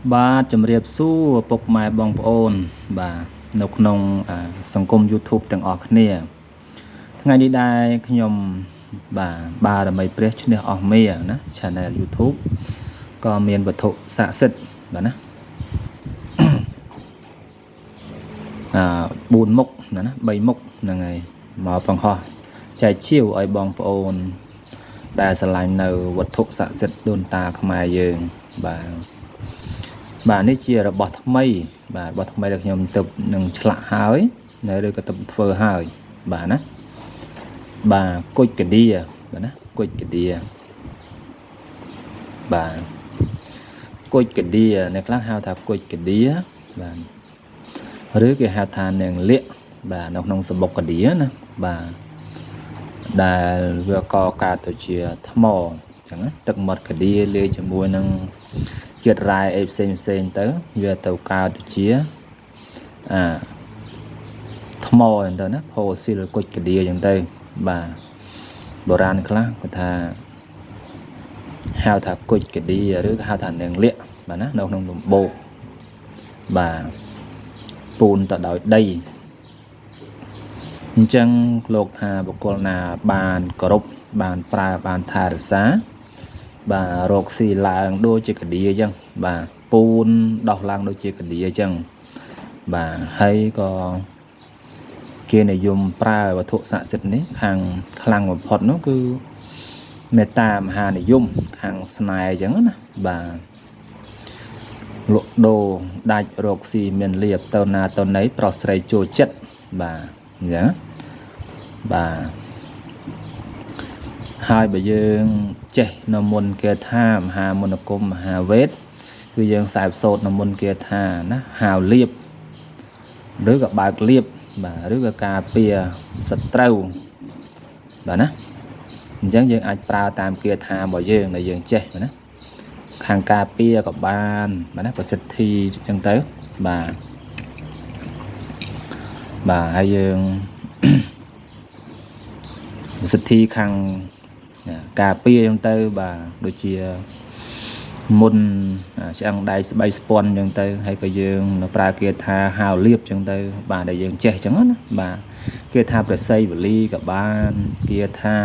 បាទជំរាបសួរពុកម៉ែបងប្អូនបាទនៅក្នុងសង្គម YouTube ទាំងអស់គ្នាថ្ងៃនេះដែរខ្ញុំបាទបារមីព្រះឈ្នះអស់មេណា Channel YouTube ក៏មានវត្ថុស័ក្តិសិទ្ធិបាទណា4មុខណា3មុខហ្នឹងហើយមកបង្ហោះចែកជាវឲ្យបងប្អូនដែលឆ្លាញ់នៅវត្ថុស័ក្តិសិទ្ធិដូនតាខ្មែរយើងបាទនេះជារបស់ថ្មីបាទរបស់ថ្មីដែលខ្ញុំទៅនឹងឆ្លាក់ហើយនៅឬក៏ទៅធ្វើហើយបាទណាបាទគុជកឌីបាទណាគុជកឌីបាទគុជកឌីអ្នកខ្លះហៅថាគុជកឌីបាទឬគេហៅថានាងលៀកបាទនៅក្នុងសំបុកកឌីណាបាទដែលវាកកើតទៅជាថ្មអញ្ចឹងទឹកមាត់កឌីលាយជាមួយនឹងជាតិរ៉ែអីផ្សេងទៅវាទៅកើតទៅជាថ្មអញ្ចឹងទៅណាផូស៊ីលគុជកឌីអញ្ចឹងទៅបាទបុរាណខ្លះគាត់ថាហៅថាគុជកឌីឬក៏ហៅថានាងលៀកបាទណានៅក្នុងលំបូកបាទពូនទៅដោយដីអញ្ចឹងលោកថាបុគ្គលណាបានគោរពបានប្រើបានថែរក្សាបាទរកស៊ីឡើងដូចជាកឌីអញ្ចឹងបាទពូនដោះឡើងដូចជាកឌីអញ្ចឹងបាទហើយក៏គេនិយមប្រើវត្ថុស័ក្តិសិទ្ធិនេះខាងខ្លាំងបំផុតនោះគឺមេត្តាមហានិយមខាងស្នេហ៍អញ្ចឹងណាបាទលក់ដូរដាច់រកស៊ីមានលៀបទៅណាទៅណីប្រុសស្រីចូលចិត្តបាទអញ្ចឹងបាទហើយបើយើងចេះនៅមុនគេថាមហាមុនគមមហាវេទគឺយើងខ្សែផ្សូតនៅមុនគេថាណាហាវលៀបឬក៏បើកលៀបបាទឬក៏ការពារសត្រូវបាទណាអញ្ចឹងយើងអាចប្រើតាមគាថារបស់យើងដែលយើងចេះបាទណាខាងការពារក៏បានបាទណាប្រសិទ្ធិអញ្ចឹងទៅបាទហើយយើងប្រសិទ្ធិខាងការពារអញ្ចឹងទៅបាទដូចជាមុនឆ្អឹងដៃស្បៃស្ពាន់អញ្ចឹងទៅហើយក៏យើងនៅប្រើគាថាហាវលៀបអញ្ចឹងទៅបាទដែលយើងចេះអញ្ចឹងណាបាទគាថាប្រស័ยวលីក៏បានគាថា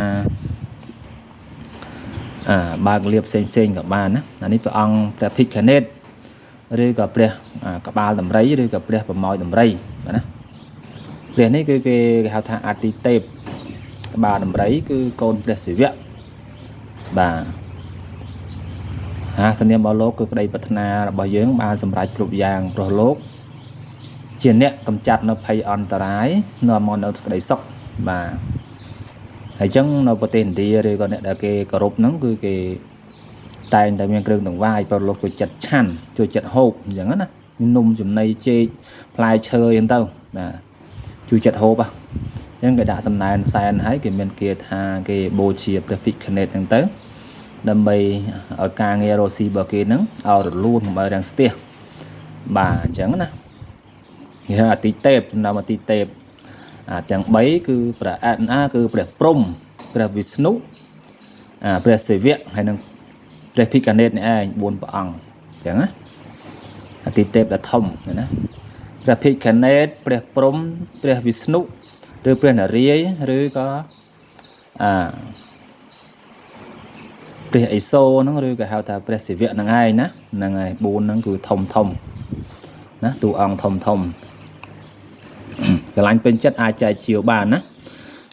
បើកលៀបផ្សេងក៏បានណាអានេះព្រះអង្គព្រះភិក្ខុនេតឬក៏ព្រះក្បាលដំរីឬក៏ព្រះប្រមោយដំរីបាទណាព្រះនេះគឺគេហៅថាអតិទេពក្បាលដំរីគឺកូនព្រះសិវៈបាទអាសនាមរបស់លោកគឺក្តីប្រាថ្នារបស់យើងបានសម្រេចគ្រប់យ៉ាងព្រោះលោកជាអ្នកកម្ចាត់នៅភ័យអន្តរាយនាំមកនៅក្តីសុខបាទហើយចឹងនៅប្រទេសឥណ្ឌាឬក៏អ្នកដែលគេគោរពហ្នឹងគឺគេតែងតែមានគ្រឿងដង្វាយព្រោះលោកចូលចិត្តឆាន់ចូលចិត្តហូបអញ្ចឹងណានំចំណីចេកផ្លែឈើអញ្ចឹងទៅបាទជួយចិត្តហូបអញ្ចឹងគេដាក់សំណែនសែនហើយគេមានគាថាគេបូជាព្រះភិក្ខុនេតអញ្ចឹងទៅដើម្បីឲ្យការងាររស់ស៊ីរបស់គេហ្នឹងឲ្យរលូនមិនឲ្យរាំងស្ទះបាទអញ្ចឹងណាគេហៅអតិទេពចំណោមអតិទេពទាំង3គឺព្រះអនាគឺព្រះព្រំព្រះវិស្ណុព្រះសិវៈហើយនិងព្រះភិក្ខុនេតនេះឯង4ព្រះអង្គអញ្ចឹងណាអតិទេពដ៏ធំណាព្រះភិក្ខុនេតព្រះព្រំព្រះវិស្ណុឬព្រះនរាយណ៍ឬក៏ព្រះឥសូរហ្នឹងឬក៏ហៅថាព្រះសិវៈហ្នឹងឯងណាហ្នឹងហើយ4ហ្នឹងគឺធំណាតួអង្គធំកន្លែងពេញចិត្តអាចចែកជាវបានណា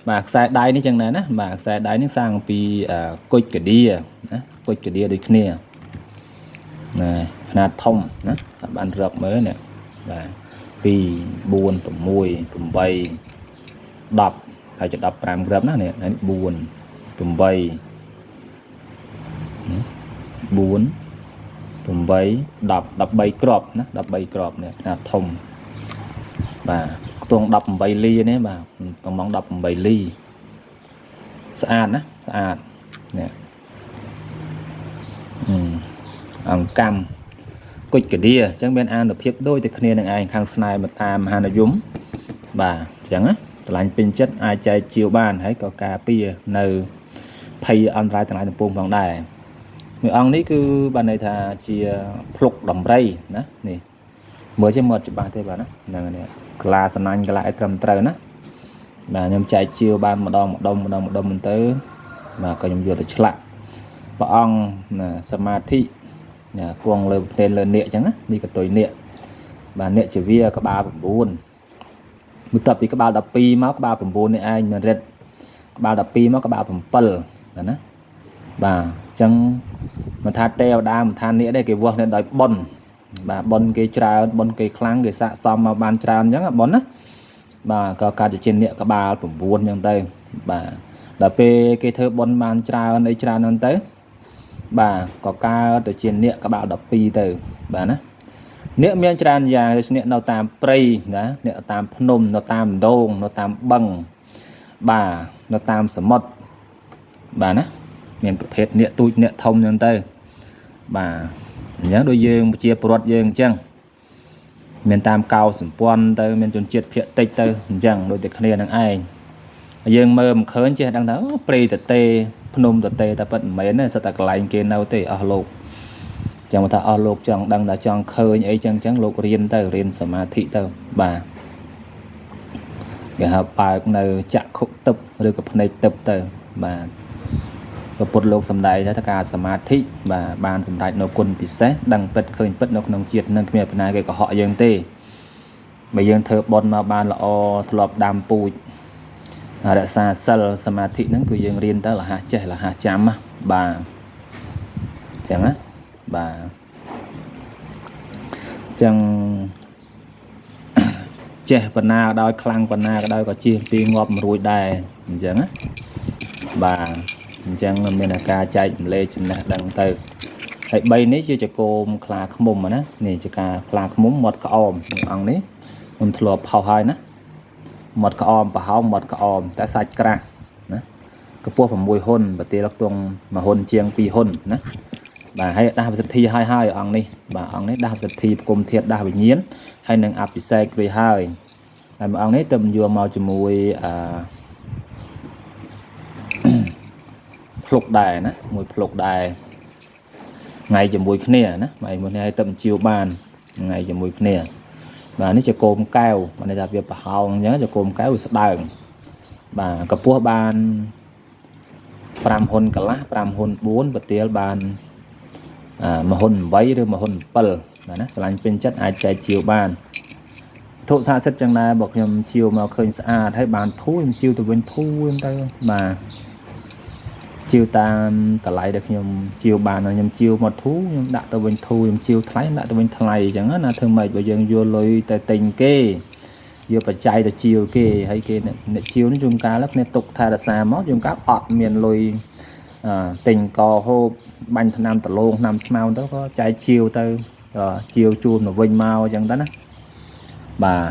បាទខ្សែដៃនេះចឹងដែរណាបាទខ្សែដៃនេះសាងពីគុជកឌីណាគុជកឌីដូចគ្នាណាຂະຫນាតធំណាតាមបានរកមើលនេះបាទ2 4 6 8 10ហើយជា15ក្រាមណានេះ4 8 4 13គ្រាប់ណា13គ្រាប់នេះຂະຫນាតធំបាទខ្ទង់18លីនេះបាទកំង18លីស្អាតណាស្អាតនេះអង្គកម្មគុជកឌីអញ្ចឹងមានអានុភាពដូចតែគ្នានឹងឯងខាងស្នេហ៍មេត្តាមហានិយមបាទអញ្ចឹងណាឆ្លាញ់ពេញចិត្តអាចចែកជាវបានហើយក៏ការពារនៅភ័យអន្តរាយទាំងឡាយទាំងពួងផងដែរ មួយអង្គនេះគឺបានន័យថាជាភ្លុកដំរីណានេះមើលចេះមើលច្បាស់ទេបាទណាហ្នឹងនេះក្លាសំណាញ់ក្លាអីត្រឹមត្រូវណាបាទខ្ញុំចែកជាវបានម្ដងទៅបាទក៏ខ្ញុំយកទៅឆ្លាក់ព្រះអង្គណាសមាធិណាគង់លើផ្ទៃលើនាគអញ្ចឹងណានេះកតុយនាគបាទនាគជាវាក្បាល9បន្ទាប់ពីក្បាល12មកក្បាល9នេះឯងមានរិទ្ធក្បាល12មកក្បាល7បាទណាបាទអញ្ចឹងមិនថាទេវតាមិនថានាគទេគេវាស់នៅដោយបុណ្យបាទបុណ្យគេច្រើនបុណ្យគេខ្លាំងគេស័ក្តិសមមកបានច្រើនអញ្ចឹងបុណ្យណាបាទក៏កើតជានាគក្បាល9អញ្ចឹងទៅបាទដល់ពេលគេធ្វើបុណ្យបានច្រើនអីច្រើនហ្នឹងទៅបាទក៏កើតទៅជានាគក្បាល12ទៅបាទណានាគមានច្រើនយ៉ាងដូចនាគនៅតាមព្រៃណានាគតាមភ្នំនៅតាមដងនៅតាមបឹងបាទនៅតាមសមុទ្របាទណាមានប្រភេទនាគទូចនាគធំអញ្ចឹងទៅបាទអញ្ចឹងដូចយើងប្រជាពលរដ្ឋយើងអញ្ចឹងមានតាមកោសម្ព័ន្ធទៅមានជនជាតិភាគតិចទៅអញ្ចឹងដូចតែគ្នានឹងឯងយើងមើលមិនឃើញចេះដឹងថាព្រៃតទេភ្នំតទេតែប៉ិតមិនមែនទេសិតតែកន្លែងគេនៅទេអស់លោកចឹងមកថាអស់លោកចង់ដឹងថាចង់ឃើញអីចឹងលោករៀនទៅរៀនសមាធិទៅបាទគេហៅបើកនៅចក្ខុទឹកឬក៏ភ្នែកទឹកទៅបាទព្រះពុទ្ធលោកសម្ដែងថាការសមាធិបាទបានសម្រេចនៅគុណពិសេសដឹងពិតឃើញពិតនៅក្នុងជាតិនឹងគ្មានបណ្ណាគេកុហកយើងទេបើយើងធ្វើបុណ្យមកបានល្អធ្លាប់ដាំពូជរក្សាសិលសមាធិហ្នឹងគឺយើងរៀនទៅលះចេះលះចាំបាទអញ្ចឹងណាបាទអញ្ចឹងចេះបណ្ណាក៏ដោយខ្លាំងបណ្ណាក៏ដោយក៏ជៀសពីងាប់មិនរួចដែរអញ្ចឹងណាបាទអញ្ចឹងមានការចែកម្លែកចំណេះដឹងទៅហើយ3នេះជាចកោមខ្លាឃ្មុំណានេះជាការខ្លាឃ្មុំមាត់ក្អមអង្គនេះខ្ញុំធ្លាប់ផុសហើយណាមាត់ក្អមប្រហោងមាត់ក្អមតែសាច់ក្រាស់ណាកម្ពស់6ហ៊ុនប្រទាលខ្ទង់1ហ៊ុនជាង2ហ៊ុនណាបាទហើយដាស់ប្រសិទ្ធិហើយអង្គនេះបាទអង្គនេះដាស់ប្រសិទ្ធិប្រគុំធាតុដាស់វិញ្ញាណហើយនឹងអភិសេកវាហើយហើយមួយអង្គនេះទៅយកមកជាមួយភ្លុកដែរណាមួយភ្លុកដែរថ្ងៃជាមួយគ្នាណាថ្ងៃមួយនេះឲ្យទៅជាវបានថ្ងៃជាមួយគ្នាបាទនេះជាកូមកែវបានន័យថាវាប្រហោងអញ្ចឹងជាកូមកែវស្ដើងបាទកម្ពស់បាន5ហ៊ុនកន្លះ5ហ៊ុន4ប្រទាលបាន1ហ៊ុន8ឬ1ហ៊ុន7បាទណាស្រឡាញ់ពេញចិត្តអាចចែកជាវបានធុសាសិទ្ធចឹងដែរបើខ្ញុំជាវមកឃើញស្អាតហើយបានធូរខ្ញុំជាវទៅវិញធូរទៅបាទជាវតាមតម្លៃដែលខ្ញុំជាវបានខ្ញុំជាវមកធូរខ្ញុំដាក់ទៅវិញធូរខ្ញុំជាវថ្លៃដាក់ទៅវិញថ្លៃអញ្ចឹងណាធ្វើម៉េចបើយើងយកលុយទៅទិញគេយកបច្ច័យទៅជាវគេហើយគេអ្នកជាវនេះជួនកាលគ្នាទុកថែរក្សាមកជួនកាលអត់មានលុយទិញកហូបបាញ់ថ្នាំដលងថ្នាំស្មៅទៅក៏ចែកជាវទៅជាវជូនមកវិញមកអញ្ចឹងទៅណាបាទ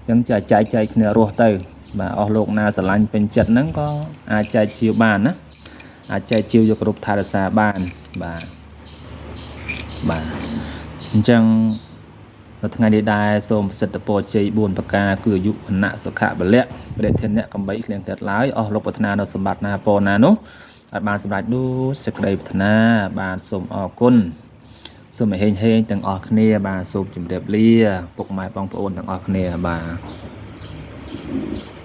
អញ្ចឹងចែកគ្នារស់ទៅបាទអស់លោកណាស្រឡាញ់ពេញចិត្តហ្នឹងក៏អាចចែកជាវបានណាអាចចែកជាវយកគ្រប់ថែរក្សាបានបាទអញ្ចឹងនៅថ្ងៃនេះដែរសូមប្រសិទ្ធពរជ័យ4ប្រការគឺអាយុវណ្ណៈសុខៈពលៈបរិធានៈកំបីគ្លៀងកើតឡើយអស់លោកប្រាថ្នានៅសម្បត្តិណាពរណានោះឲ្យបានសម្រេចដូចសេចក្តីប្រាថ្នាបាទសូមអរគុណសូមហេងទាំងអស់គ្នាបាទសូមជម្រាបលាពុកម៉ែបងប្អូនទាំងអស់គ្នាបាទ